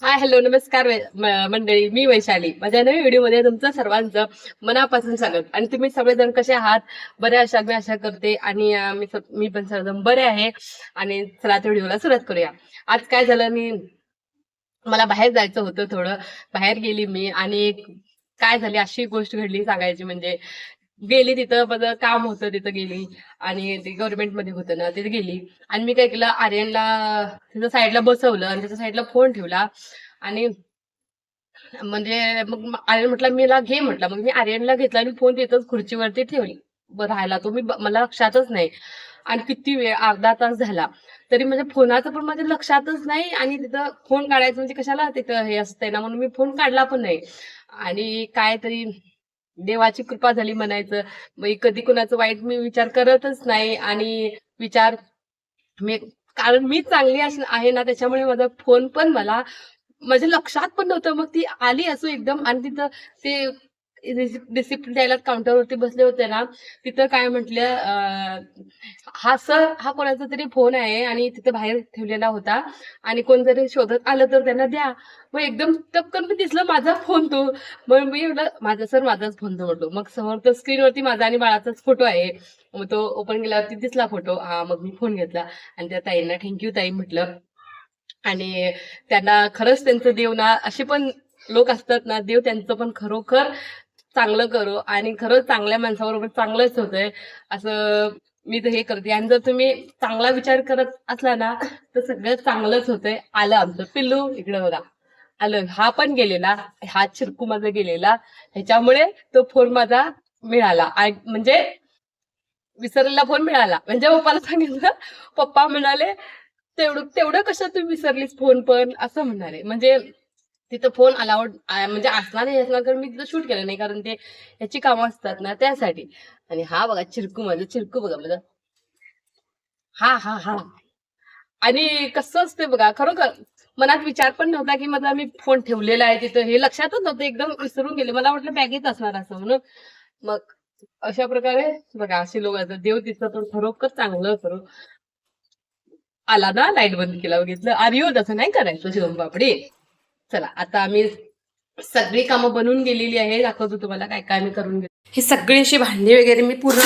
Hi hello नमस्कार मंडळी, मी वैशाली. माझ्या नवीन व्हिडिओमध्ये तुमचं सर्वांचं मनापासून स्वागत. आणि तुम्ही सगळेजण कसे आहात? बरे अशा मी आशा करते. आणि मी पण सर्वजण बरे आहे. आणि चला त्या व्हिडिओला सुरुवात करूया. आज काय झालं, मला बाहेर जायचं होतं थोडं. बाहेर गेली मी आणि काय झाली अशी गोष्ट घडली सांगायची म्हणजे, गेली तिथं माझं काम होतं, तिथं गेली आणि ते गव्हर्नमेंटमध्ये होतं ना, तिथे गेली. आणि मी काय केलं, आर्यनला तिथं साईडला बसवलं आणि त्याच्या साईडला फोन ठेवला. आणि म्हणजे मग आर्यन म्हटला मीला घे म्हटला. मग मी आर्यनला घेतला आणि फोन तिथंच खुर्चीवरती ठेवली. राहायला तो मला लक्षातच नाही. आणि किती वेळ, अर्धा तास झाला तरी म्हणजे फोनाचं पण माझ्या लक्षातच नाही. आणि तिथं फोन काढायचं म्हणजे कशाला, तिथं हे असतंय ना, म्हणून मी फोन काढला पण नाही. आणि काय तरी देवाची कृपा झाली म्हणायचं. मग कधी कुणाचं वाईट मी विचार करतच नाही. आणि विचार मी, कारण मी चांगली आहे ना, त्याच्यामुळे माझा फोन पण मला माझ्या लक्षात पण नव्हतं. मग ती आली असं एकदम, आणि तिथं ते रिसिप्ट द्यायला काउंटरवरती बसले होते ना, तिथं काय म्हटलं, हा सर, हा कोणाचा तरी फोन आहे आणि तिथं बाहेर ठेवलेला होता आणि कोण जरी शोधत आलं तर त्यांना द्या. मग एकदम टपकन मी दिसलं माझा फोन तो. मग मी म्हटलं माझा सर, माझाच फोन तो म्हटलो. मग समोर तर स्क्रीनवरती माझा आणि बाळाचाच फोटो आहे. मग तो ओपन केल्यावरती दिसला फोटो. हा, मग मी फोन घेतला आणि त्या ताईंना थँक्यू ताई म्हटलं. आणि त्यांना खरंच त्यांचं देव ना, असे पण लोक असतात ना, देव त्यांचं पण खरोखर चांगलं करो. आणि खरंच चांगल्या माणसाबरोबर चांगलंच होतंय असं मी तर हे करते. आणि जर तुम्ही चांगला विचार करत असला ना, तर सगळं चांगलंच होतंय. आलं आमचं पिल्लू इकडे बघा, आलं. हा पण गेलेला, हा चिरकू माझा गेलेला, ह्याच्यामुळे तो फोन माझा मिळाला. म्हणजे विसरलेला फोन मिळाला. म्हणजे पप्पाला सांगितलं, पप्पा म्हणाले तेवढं तेवढं कसं तू विसरलीस फोन पण, असं म्हणाले. म्हणजे तिथं फोन अलाउड म्हणजे असणार नाही, असणार कारण मी तिथं शूट केलं नाही, कारण ते ह्याची कामं असतात ना त्यासाठी. आणि हा बघा चिरकू, माझं चिरकू बघा माझं. हा हा हा. आणि कसं असतं बघा, खरोखर मनात विचार पण नव्हता की माझा मी फोन ठेवलेला आहे तिथं, हे लक्षातच नव्हतं. एकदम विसरून गेले. मला वाटलं बॅगेत असणार असं म्हणून. मग अशा प्रकारे बघा, असे लोक असतात. देव तिथं पण खरोखर चांगलं करू. आला ना, लाईट बंद केला, बघितलं. आर्यो तसं नाही करायचं शिवम पापडी. चला आता आम्ही सगळी कामं बनवून गेलेली आहे. दाखवतो तुम्हाला काय काय मी करून घेतो. ही सगळी अशी भांडी वगैरे मी पूर्ण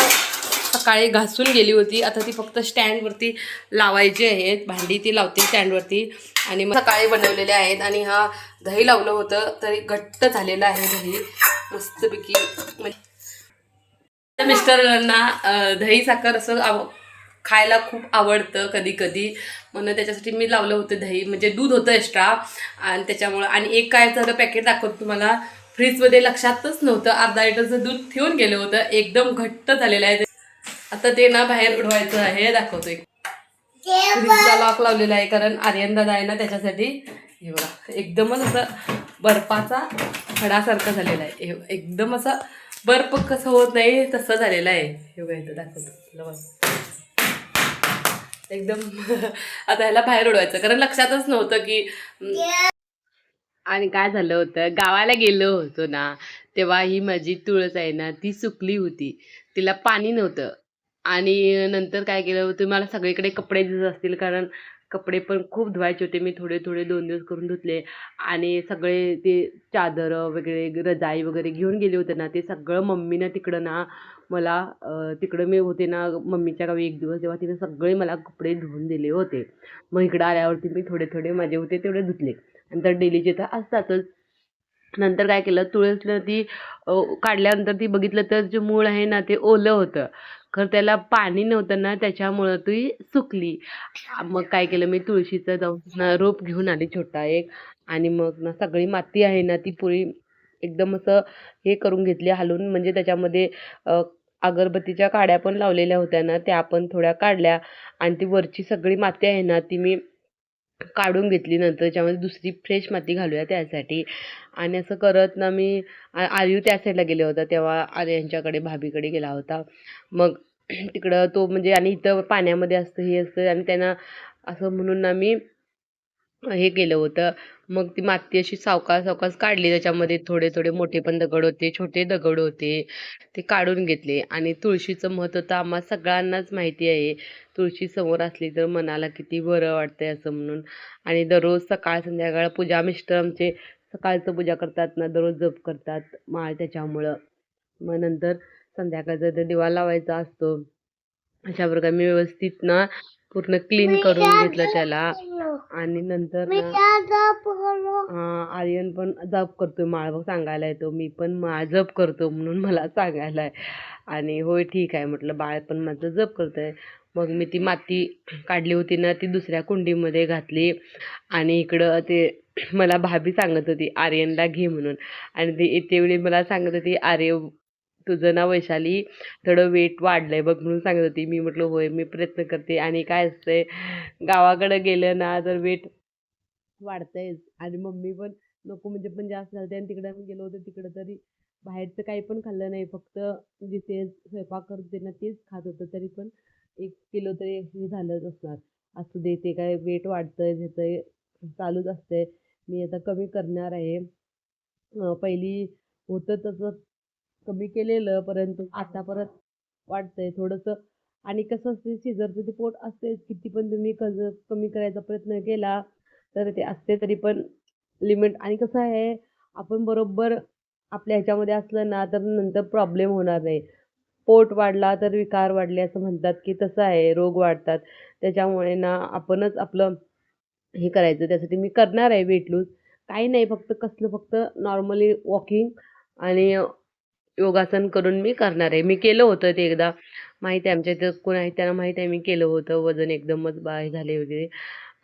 सकाळी घासून गेली होती. आता ती फक्त स्टँडवरती लावायची आहेत. भांडी ती लावते स्टँडवरती. आणि मग सकाळी बनवलेले आहेत. आणि हा दही लावलं होतं तरी घट्ट झालेलं आहे दही मस्तपैकी. मिस्टरांना दही साखर असं खायला खूप आवडतं कधी कधी, म्हणून त्याच्यासाठी मी लावलं होतं दही. म्हणजे दूध होतं एक्स्ट्रा आणि त्याच्यामुळं. आणि एक काय झालं पॅकेट दाखवतो तुम्हाला, फ्रीजमध्ये लक्षातच नव्हतं, अर्धा लिटरचं दूध ठेवून गेलं होतं. एकदम घट्ट झालेलं आहे. आता ते ना बाहेर उडवायचं आहे, दाखवतोय. फ्रीजला लॉक लावलेला आहे कारण आर्यन दादा आहे ना, त्याच्यासाठी. हे बघा, एकदमच असं बर्फाचा खडासारखं झालेला आहे. एकदम असं बर्फ कसं होत नाही तसं झालेलं आहे. हे बघा इथं दाखवतो एकदम. आता ह्याला बाहेर उडवायचं कारण लक्षातच नव्हतं की. आणि काय झालं होतं, गावाला गेलो होतो ना, तेव्हा ही माझी तुळस आहे ना, ती सुकली होती. तिला पाणी नव्हतं. आणि नंतर काय केलं होतं, मला सगळीकडे कपडे दिसत असतील कारण कपडे पण खूप धुवायचे होते. मी थोडे थोडे 2 दिवस करून धुतले. आणि सगळे ते चादरं वगैरे, रजाई वगैरे घेऊन गेले होते ना, ते सगळं मम्मीनं तिकडं ना मला, तिकडं मी होते ना मम्मीच्या गावी 1 दिवस, तेव्हा तिने सगळे मला कपडे धुवून दिले होते. मग इकडं आल्यावरती मी थोडे थोडे माझे होते तेवढे धुतले. नंतर डेलीचे तर असतातच. नंतर काय केलं, तुळसला ती काढल्यानंतर ती बघितलं तर जे मूळ आहे ना ते ओलं होतं. खरं त्याला पाणी नव्हतं ना, त्याच्यामुळं ती सुकली. मग काय केलं, मी तुळशीचं जाऊन ना रोप घेऊन आली छोटा एक. आणि मग ना सगळी माती आहे ना ती पुरी एकदम असं हे करून घेतली हलवून. म्हणजे त्याच्यामध्ये अगरबत्तीच्या काड्या पण लावलेल्या होत्या ना, त्या पण थोड्या काढल्या. आणि ती वरची सगळी माती आहे ना ती मी काढून घेतली. नंतर त्याच्यामध्ये दुसरी फ्रेश माती घालूया त्यासाठी. आणि असं करत ना मी आर्यू त्या साईडला गेला होता, तेव्हा आर्यांच्याकडे भाभीकडे गेला होता. मग तिकडं तो म्हणजे, आणि इथं पाण्यामध्ये असतं हे असतं, आणि त्यांना असं म्हणून ना मी हे केलं होतं. मग ती माती अशी सावकाश सावकाश काढली. त्याच्यामध्ये थोडे थोडे मोठे पण दगड होते, छोटे दगड होते. ते काढून घेतले आणि तुळशीचं महत्त्व तर आम्हा सगळ्यांनाच माहिती आहे. तुळशी समोर असली तर मनाला किती बरं वाटतंय असं म्हणून. आणि दररोज सकाळ संध्याकाळ पूजा मिस्टर आमचे सकाळचं पूजा करतात ना, दररोज जप करतात माळ त्याच्यामुळं. मग नंतर संध्याकाळचा ते दिवा लावायचा असतो. अशा प्रकारे मी व्यवस्थित ना पूर्ण क्लीन करून घेतलं त्याला. आणि नंतर आर्यन पण जप करतोय माळ सांगायला येतो. मी पण माळ जप करतो म्हणून मला सांगायला आणि होय ठीक आहे म्हटलं, बाळ पण माझं जप करतंय. मग मी ती माती काढली होती ना ती दुसऱ्या कुंडीमध्ये घातली. आणि इकडं ते मला भाभी सांगत होती आर्यनला घे म्हणून. आणि ती येतेवेळी मला सांगत होती, अरे तुझं ना वैशाली थोडं वेट वाढलंय बघ म्हणून सांगत होती. मी म्हटलं होय मी प्रयत्न करते. आणि काय असतंय गावाकडे गेलं ना तर वेट वाढतंयच. आणि मम्मी पण नको म्हणजे पण जास्त झालते. आणि तिकडे आम्ही गेलो होतो तिकडं तरी बाहेरचं काही पण खाल्लं नाही, फक्त जिथे स्वयंपाक करते ना तेच खात होतं. तरी पण 1 किलो तरी हे झालंच असणार. असू दे, ते काय वेट वाढतंय त्याचं चालूच असतंय. मी आता कमी करणार आहे. पहिली होतं तसं कमी केलेलं, परंतु आता परत वाटतंय थोडंसं. आणि कसं असते सिझरचं ते पोट असतेच, किती पण तुम्ही कमी करायचा प्रयत्न केला तर ते असते तरी पण लिमिट. आणि कसं आहे आपण बरोबर आपल्या ह्याच्यामध्ये असलं ना तर नंतर प्रॉब्लेम होणार नाही. पोट वाढला तर विकार वाढले असं म्हणतात, की तसं आहे, रोग वाढतात. त्याच्यामुळे ना आपणच आपलं हे करायचं. त्यासाठी मी करणार आहे वेट लूज. काही नाही, फक्त नॉर्मली वॉकिंग आणि योगासन करून मी करणार आहे. मी केलं होतं ते एकदा. माहीत आहे आमच्या इथं कोण आहे त्यांना माहीत आहे मी केलं होतं. वजन एकदमच हे झाले वगैरे.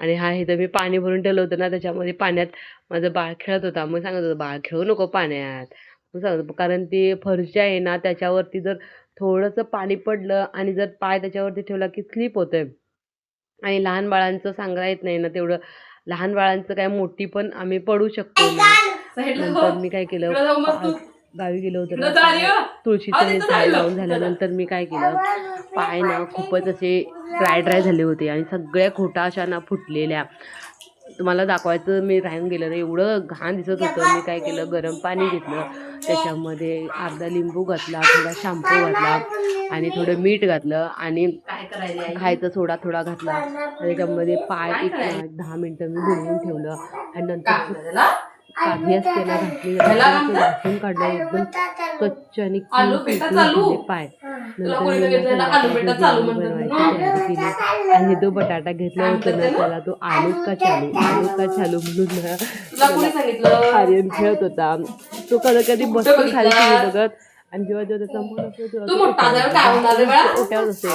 आणि हा इथं मी पाणी भरून ठेवलं होतं ना त्याच्यामध्ये पाण्यात माझं बाळ खेळत होता. मग सांगत होतं, "बाळ खेळू नको पाण्यात." मग सांगत होतं, कारण ती फरशी आहे ना त्याच्यावरती जर थोडंसं पाणी पडलं आणि जर पाय त्याच्यावरती ठेवला की स्लिप होतंय. आणि लहान बाळांचं सांगता येत नाही ना तेवढं. लहान बाळांचं काय, मोठी पण आम्ही पडू शकतो ना. नंतर मी काय केलं, गावी गेलो होतो ना तुळशीचं हे झाड लावून झाल्यानंतर मी काय केलं, पाय ना खूपच असे ड्राय झाले होते आणि सगळ्या खोटा अशा ना फुटलेल्या. तुम्हाला दाखवायचं मी राहून गेलं ना, एवढं घाण दिसत होतं. मी काय केलं, गरम पाणी घेतलं, त्याच्यामध्ये अर्धा लिंबू घातला, थोडा शॅम्पू घातला आणि थोडं मीठ घातलं आणि खायचा सोडा थोडा घातला. आणि त्याच्यामध्ये पाय 10 मिनटं मी बुडवून ठेवलं. आणि नंतर काढणी असते ना घातली, घासून काढलं एकदम स्वच्छ आणि झाले पाय. नंतर मी बनवायची तयारी केली. आणि तो बटाटा घेतला होता ना त्याला तो आलू का चालू म्हणून आर्यन खेळत होता. तो कधी बसून खाली टीव्ही बघत. आणि जेव्हा त्याचा मन असतो तेव्हा ओट्यावर असते.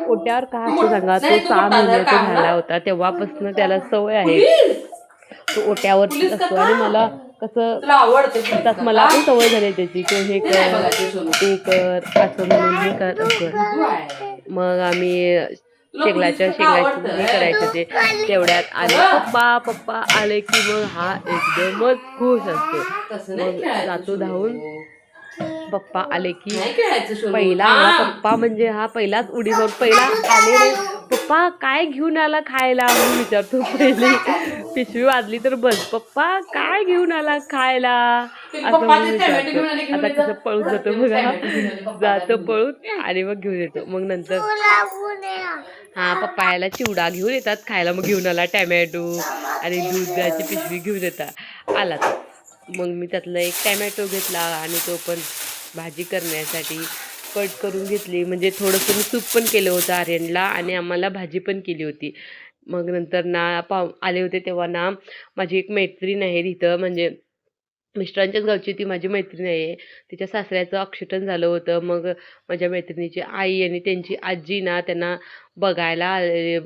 ओट्यावर का असतो सांगा, तो 6 महिन्याचा झाला होता तेव्हापासून त्याला सवय आहे, तो ओट्यावरती असतो. आणि मला कसं त्यात मला पण सवय झाली त्याची, की हे कर ते कर असं म्हणून हे कर असं. मग आम्ही शेंगाची हे करायचं ते तेवढ्यात आले पप्पा आले की मग हा एकदमच खुश असतो. मग जातो धावून. पप्पा आले की पहिला पप्पा म्हणजे हा पहिलाच उडी मारून पहिला आले रे पप्पा काय घेऊन आला खायला म्हणून विचारतो. पहिली पिशवी वाजली तर बस, पप्पा काय घेऊन आला खायला असं म्हणून विचारतो. आता कसं पळून जातो बघा, जातो पळून आणि मग घेऊन येतो. मग नंतर हा पप्पा याला चिवडा घेऊन येतात खायला. मग घेऊन आला टॅमॅटो आणि दूध द्यायची पिशवी घेऊन येतात आला तर. मग मी त्यातला एक टॅमॅटो घेतला आणि तो पण भाजी करण्यासाठी कट करून घेतली. म्हणजे थोडंसं मी सूप पण केलं होतं आर्यनला आणि आम्हाला भाजी पण केली होती. मग नंतर ना आले होते तेव्हा ना माझी एक मैत्रीण आहे तिथं, म्हणजे मिस्टरांच्याच गावची ती माझी मैत्रीण आहे. तिच्या सासऱ्याचं ऑक्सिजन झालं होतं. मग माझ्या मैत्रिणीची आई आणि त्यांची आजी ना त्यांना बघायला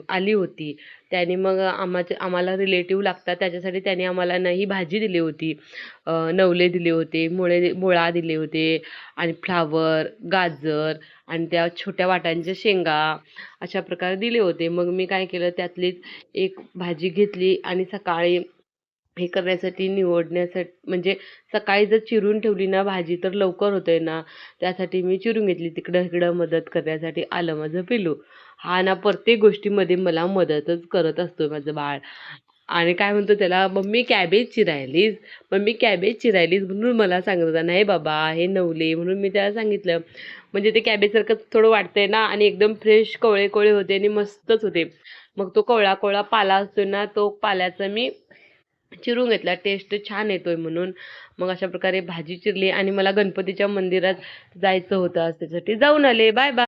आली होती. त्याने मग आम्हाला रिलेटिव्ह लागतात त्याच्यासाठी त्याने आम्हाला ना ही भाजी दिली होती. नवले दिले होते, मुळा दिले होते आणि फ्लावर, गाजर आणि त्या छोट्या वाटांच्या शेंगा अशा प्रकारे दिले होते. मग मी काय केलं, त्यातलीच एक भाजी घेतली आणि सकाळी हे करण्यासाठी निवडण्यासाठी, म्हणजे सकाळी जर चिरून ठेवली ना भाजी तर लवकर होतंय ना, त्यासाठी मी चिरून घेतली. तिकडं इकडं मदत करण्यासाठी आलं माझं पिल्लू. हा ना प्रत्येक गोष्टीमध्ये मला मदतच करत असतो माझं बाळ. आणि काय म्हणतो त्याला, मम्मी कॅबेज चिरायलीस, मम्मी कॅबेज चिरायलीस म्हणून मला सांगत होता. नाही बाबा हे नवले म्हणून मी त्याला सांगितलं. म्हणजे ते कॅबेजसारखं थोडं वाटतंय ना आणि एकदम फ्रेश कोवळे कोवळे होते आणि मस्तच होते. मग तो कोवळा कोवळा पाला असतो ना, तो पाल्याचा मी चिरून घेतला, टेस्ट छान येतोय म्हणून. मग अशा प्रकारे भाजी चिरली आणि मला गणपतीच्या मंदिरात जायचं होतं आज, त्याच्यासाठी जाऊन आले. Bye bye.